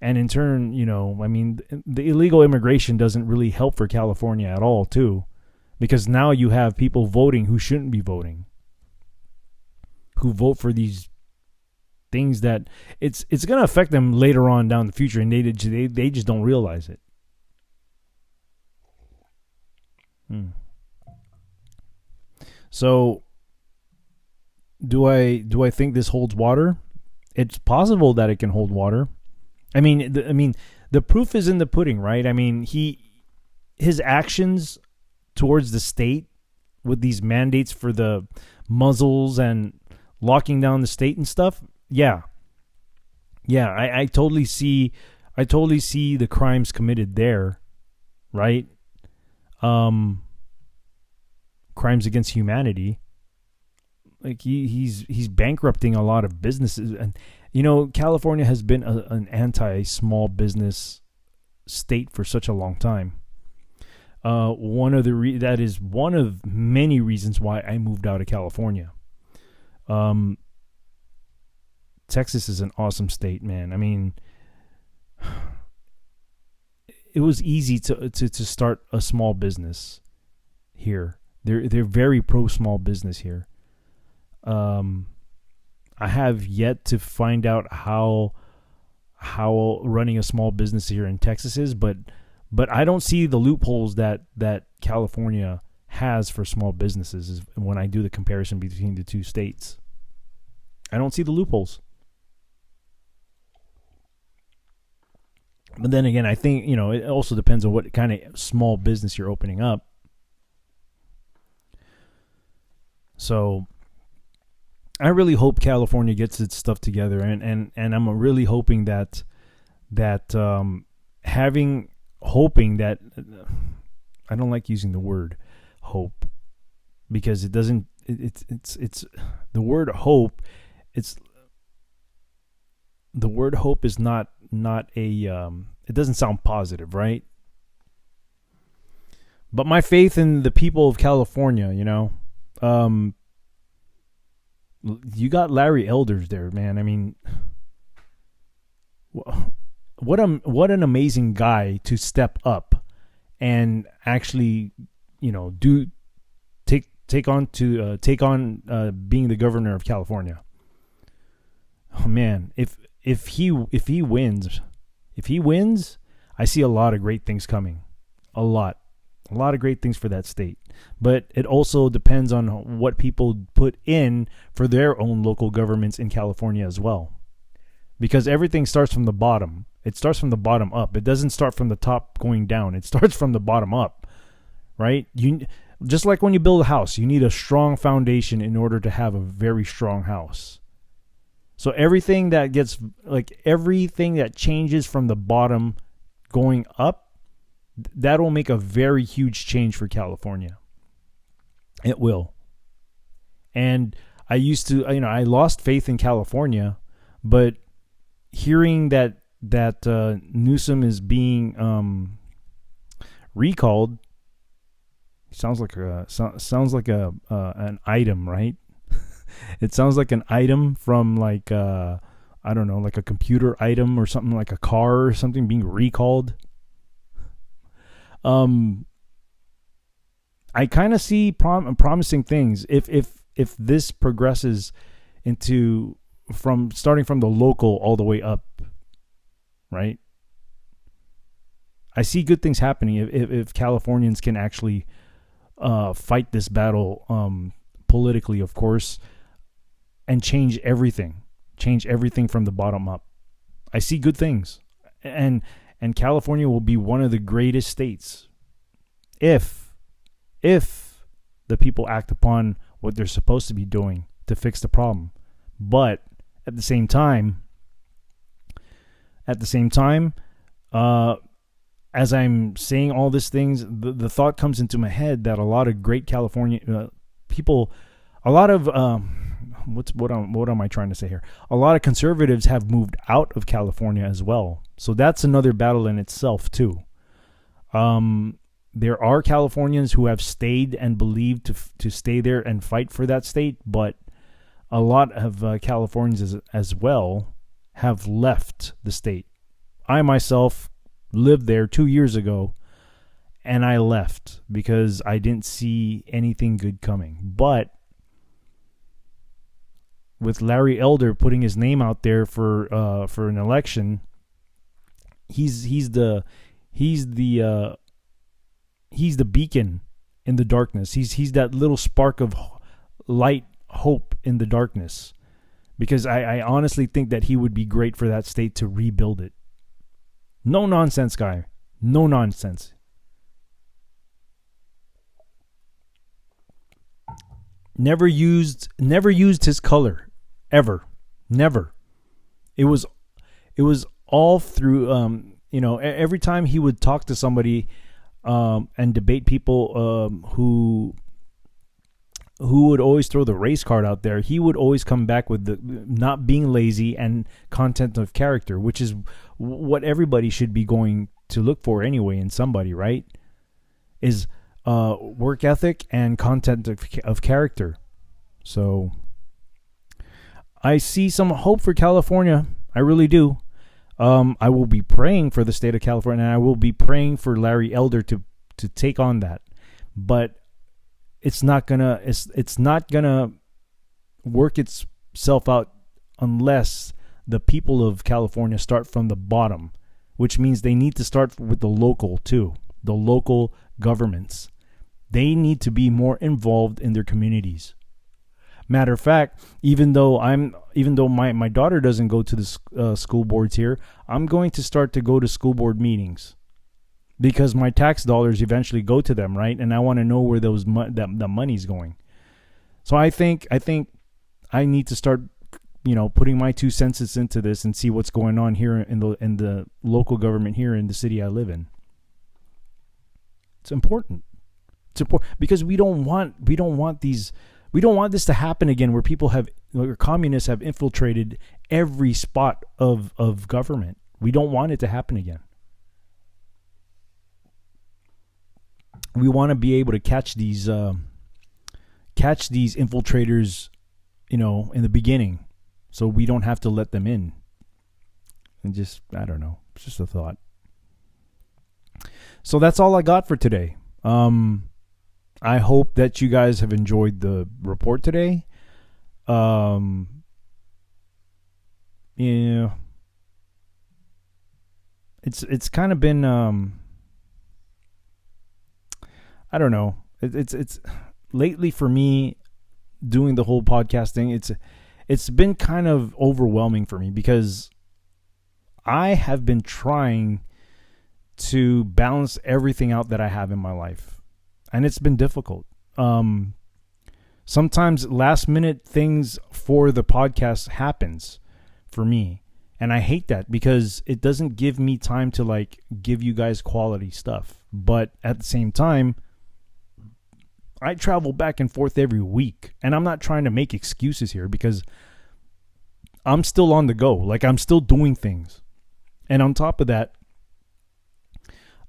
And in turn, the illegal immigration doesn't really help for California at all, too, because now you have people voting who shouldn't be voting, who vote for these things that it's going to affect them later on down the future, and they just don't realize it. So do I think this holds water? It's possible that it can hold water. I mean, the proof is in the pudding, right? I mean, his actions towards the state with these mandates for the muzzles and locking down the state and stuff. Yeah. I totally see the crimes committed there, right? Crimes against humanity. Like he's bankrupting a lot of businesses, and California has been an anti-small business state for such a long time. That is one of many reasons why I moved out of California. Texas is an awesome state, man. I mean, it was easy to start a small business here. They're very pro small business here. I have yet to find out how running a small business here in Texas is, but I don't see the loopholes that California has for small businesses when I do the comparison between the two states. I don't see the loopholes. But then again, I think, it also depends on what kind of small business you're opening up. So I really hope California gets its stuff together, and I'm really hoping that hoping that I don't like using the word hope, because it doesn't it's the word hope, the word hope is not a it doesn't sound positive, right? But my faith in the people of California, you got Larry Elders there, man. I mean, what an amazing guy to step up and actually, take on being the governor of California. Oh man, if he wins, I see a lot of great things coming. A lot of great things for that state. But it also depends on what people put in for their own local governments in California as well. Because everything starts from the bottom. It starts from the bottom up. It doesn't start from the top going down. It starts from the bottom up, right? Just like when you build a house, you need a strong foundation in order to have a very strong house. So everything that changes from the bottom going up, that will make a very huge change for California. It will. And I lost faith in California, but hearing that Newsome is being recalled sounds like an item, right? It sounds like an item from like I don't know, like a computer item or something, like a car or something being recalled. I kind of see promising things if this progresses into starting from the local all the way up, right? I see good things happening if Californians can actually fight this battle politically, of course, and change everything from the bottom up. I see good things, and California will be one of the greatest states if the people act upon what they're supposed to be doing to fix the problem. But at the same time, as I'm saying all these things, the thought comes into my head that a lot of great California people, a lot of what am I trying to say here? A lot of conservatives have moved out of California as well. So that's another battle in itself too. There are Californians who have stayed and believed to stay there and fight for that state, but a lot of Californians as well have left the state. I myself lived there 2 years ago, and I left because I didn't see anything good coming. But with Larry Elder putting his name out there for an election, he's the beacon in the darkness. He's that little spark of light, hope in the darkness, because I honestly think that he would be great for that state to rebuild it. No nonsense guy. No nonsense. Never used his color ever. Never. It was all through every time he would talk to somebody and debate people who would always throw the race card out there, he would always come back with the not being lazy and content of character, which is what everybody should be going to look for anyway in somebody, right? Is work ethic and content of character. So I see some hope for California. I really do. I will be praying for the state of California, and I will be praying for Larry Elder to take on that. But it's not gonna work itself out unless the people of California start from the bottom, which means they need to start with the local too, the local governments. They need to be more involved in their communities. Matter of fact, even though my daughter doesn't go to the school boards here, I'm going to start to go to school board meetings, because my tax dollars eventually go to them, right? And I want to know where the money's going. So I think I need to start, putting my 2 cents into this and see what's going on here in the local government here in the city I live in. It's important. It's important because we don't want this to happen again, where communists have infiltrated every spot of government. We don't want it to happen again. We want to be able to catch these infiltrators, in the beginning, so we don't have to let them in. And just, I don't know, it's just a thought. So that's all I got for today. I hope that you guys have enjoyed the report today. It's kind of been I don't know. It's lately for me doing the whole podcasting. It's been kind of overwhelming for me because I have been trying to balance everything out that I have in my life, and it's been difficult. Sometimes last minute things for the podcast happens for me, and I hate that because it doesn't give me time to give you guys quality stuff. But at the same time, I travel back and forth every week, and I'm not trying to make excuses here because I'm still on the go. I'm still doing things. And on top of that,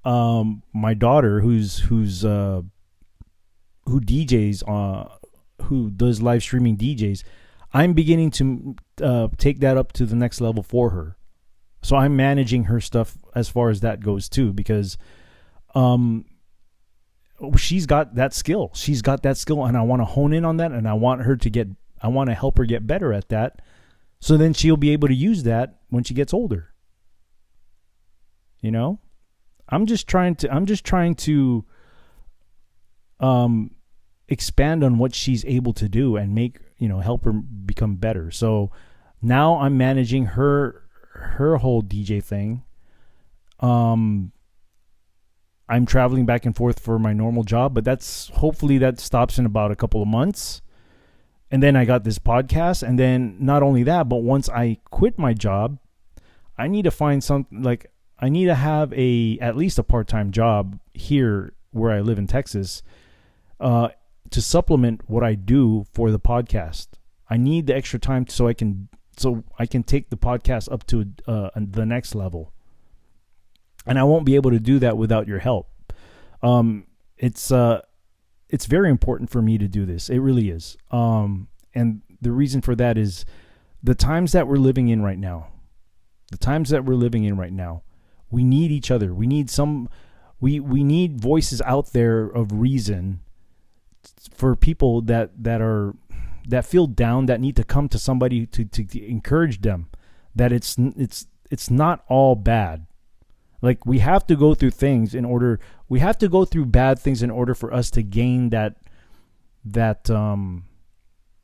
my daughter who DJs, who does live streaming DJs, I'm beginning to take that up to the next level for her. So I'm managing her stuff as far as that goes too, because she's got that skill. And I want to hone in on that, and I want to help her get better at that. So then she'll be able to use that when she gets older. I'm just trying to expand on what she's able to do and help her become better. So now I'm managing her whole DJ thing. I'm traveling back and forth for my normal job, but hopefully that stops in about a couple of months. And then I got this podcast, and then not only that, but once I quit my job, I need to find something I need to have at least a part-time job here where I live in Texas, to supplement what I do for the podcast. I need the extra time so I can take the podcast up to the next level. And I won't be able to do that without your help. It's very important for me to do this. It really is. And the reason for that is the times that we're living in right now. We need each other. We need we need voices out there of reason for people that are, that feel down, that need to come to somebody to encourage them that it's not all bad. Like, we have to go through things we have to go through bad things in order for us to gain that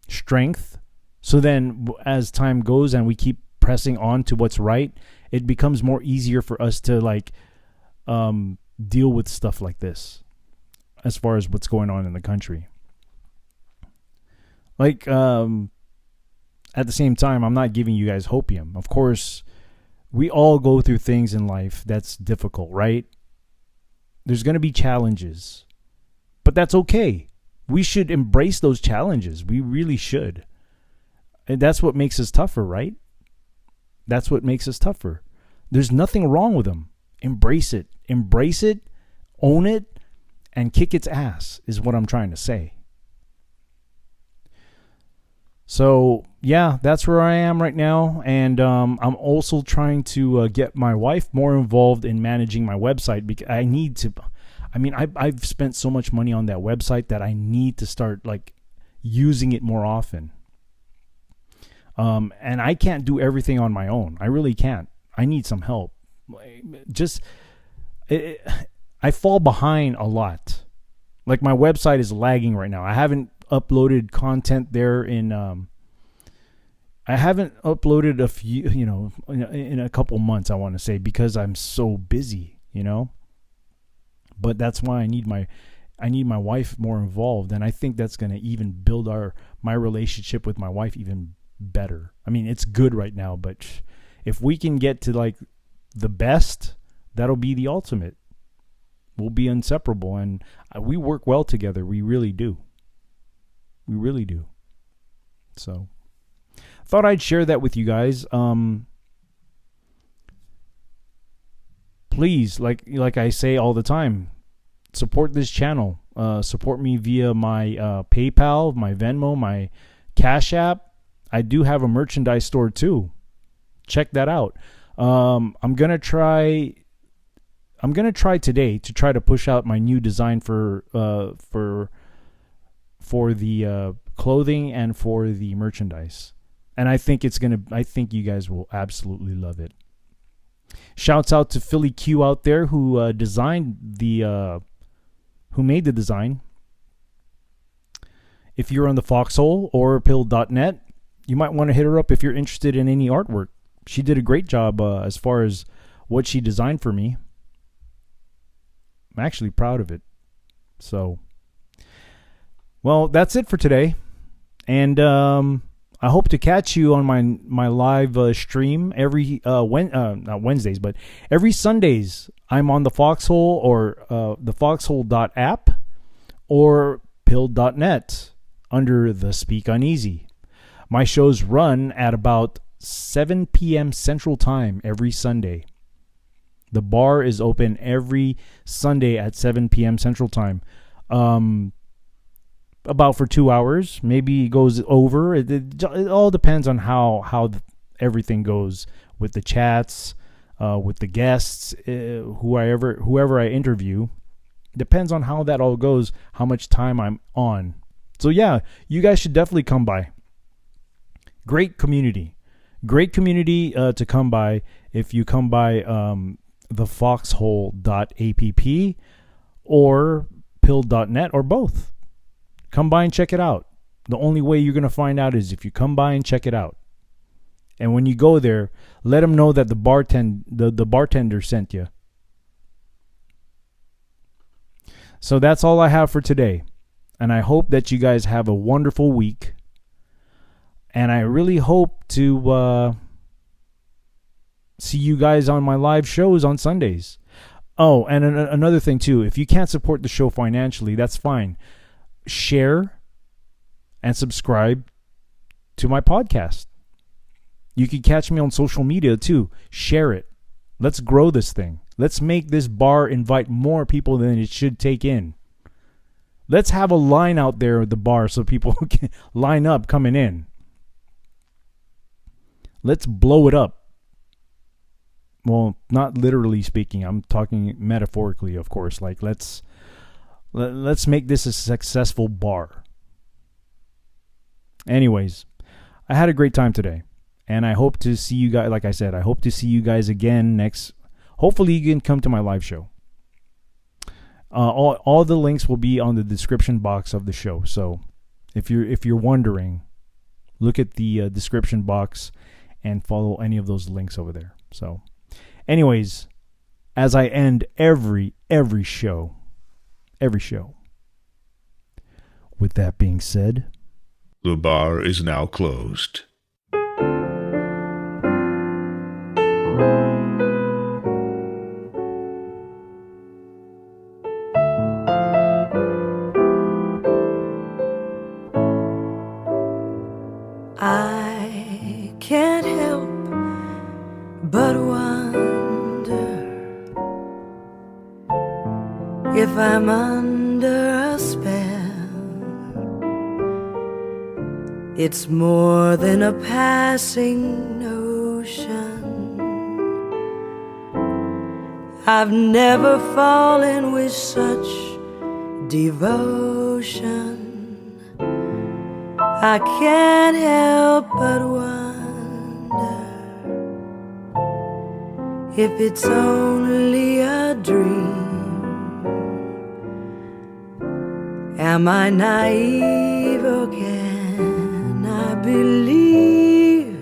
strength. So then as time goes and we keep pressing on to what's right, it becomes more easier for us to deal with stuff like this, as far as what's going on in the country. Like, at the same time, I'm not giving you guys hopium. Of course, we all go through things in life that's difficult, right? There's going to be challenges, but that's okay. We should embrace those challenges. We really should. And that's what makes us tougher, right? That's what makes us tougher. There's nothing wrong with them. Embrace it. Embrace it, own it, and kick its ass is what I'm trying to say. So, yeah, that's where I am right now. And I'm also trying to get my wife more involved in managing my website, because I need to. I mean, I've spent so much money on that website that I need to start using it more often. And I can't do everything on my own. I really can't. I need some help. I fall behind a lot. Like, my website is lagging right now. I haven't uploaded content there I haven't uploaded a few, in a couple months, I want to say, because I'm so busy, But that's why I need my wife more involved, and I think that's going to even build my relationship with my wife even better. I mean, it's good right now, but if we can get to the best, that'll be the ultimate. We'll be inseparable, and we work well together. We really do. We really do. So, thought I'd share that with you guys. Please, like I say all the time, support this channel. Support me via my PayPal, my Venmo, my Cash App. I do have a merchandise store too. Check that out. I'm gonna try today to try to push out my new design for the clothing and for the merchandise. And I think you guys will absolutely love it. Shouts out to Philly Q out there who made the design. If you're on the Foxhole or pill.net, you might want to hit her up if you're interested in any artwork. She did a great job as far as what she designed for me. I'm actually proud of it. So, well, that's it for today. And I hope to catch you on my live stream every not Wednesdays, but every Sundays. I'm on the Foxhole or the foxhole.app or pill.net under the Speak Uneasy. My shows run at about 7 p.m. Central Time every Sunday. The bar is open every Sunday at 7 p.m. Central Time. About for 2 hours. Maybe it goes over. It all depends on how everything goes with the chats, with the guests, whoever I interview. Depends on how that all goes, how much time I'm on. So yeah, you guys should definitely come by. Great community to come by if you come by thefoxhole.app or pill.net or both. Come by and check it out. The only way you're going to find out is if you come by and check it out. And when you go there, let them know that the bartender sent you. So that's all I have for today. And I hope that you guys have a wonderful week. And I really hope to see you guys on my live shows on Sundays. Oh, and another thing too. If you can't support the show financially, that's fine. Share and subscribe to my podcast. You can catch me on social media too. Share it. Let's grow this thing. Let's make this bar invite more people than it should take in. Let's have a line out there at the bar so people can line up coming in. Let's blow it up. Well, not literally speaking. I'm talking metaphorically, of course. Like, let's make this a successful bar. Anyways, I had a great time today. And I hope to see you guys, like I said, I hope to see you guys again next. Hopefully you can come to my live show. All the links will be on the description box of the show. So if you're wondering, look at the description box and follow any of those links over there. So anyways, as I end every show, with that being said, The bar is now closed. I can't help but wonder if I'm under a spell. It's more than a passing notion. I've never fallen with such devotion. I can't help but wonder if it's only a dream. Am I naive or can I believe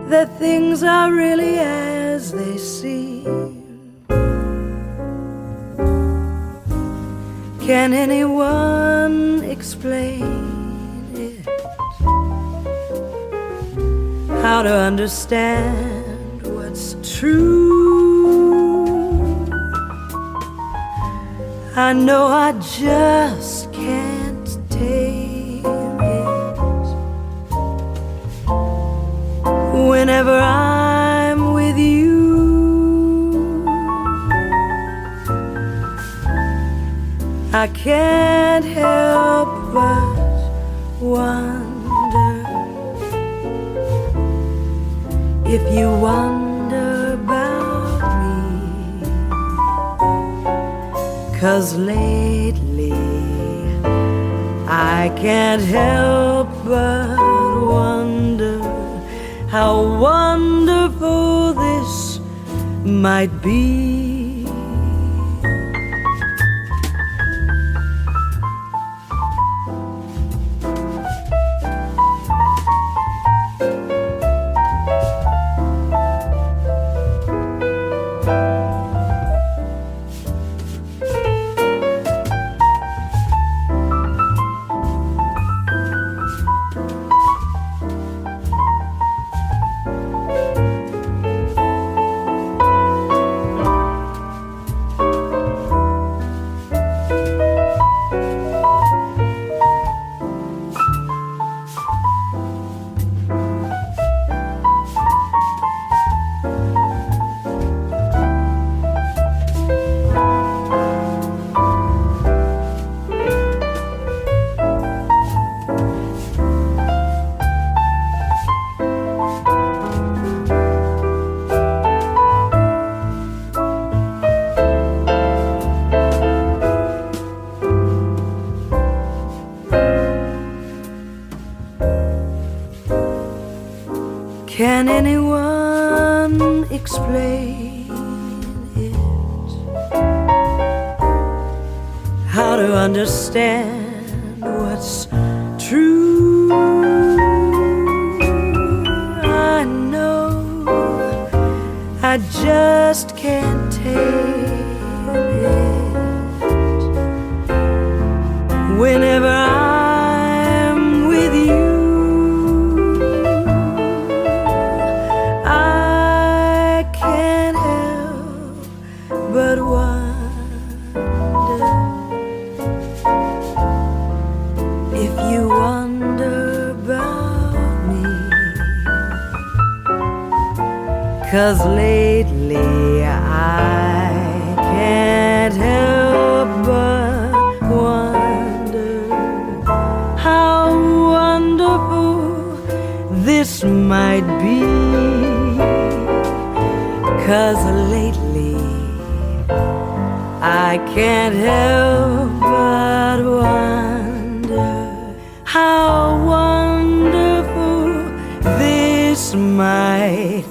that things are really as they seem? Can anyone explain how to understand what's true? I know I just can't tame it. Whenever I'm with you, I can't help but wonder if you wonder about me. 'Cause lately I can't help but wonder how wonderful this might be. Can anyone explain it? How to understand what's true? I know I just can't take it. Whenever I'm with you, but wonder if you wonder about me. 'Cause lately I can't help but wonder how wonderful this might be. 'Cause lately I can't help but wonder how might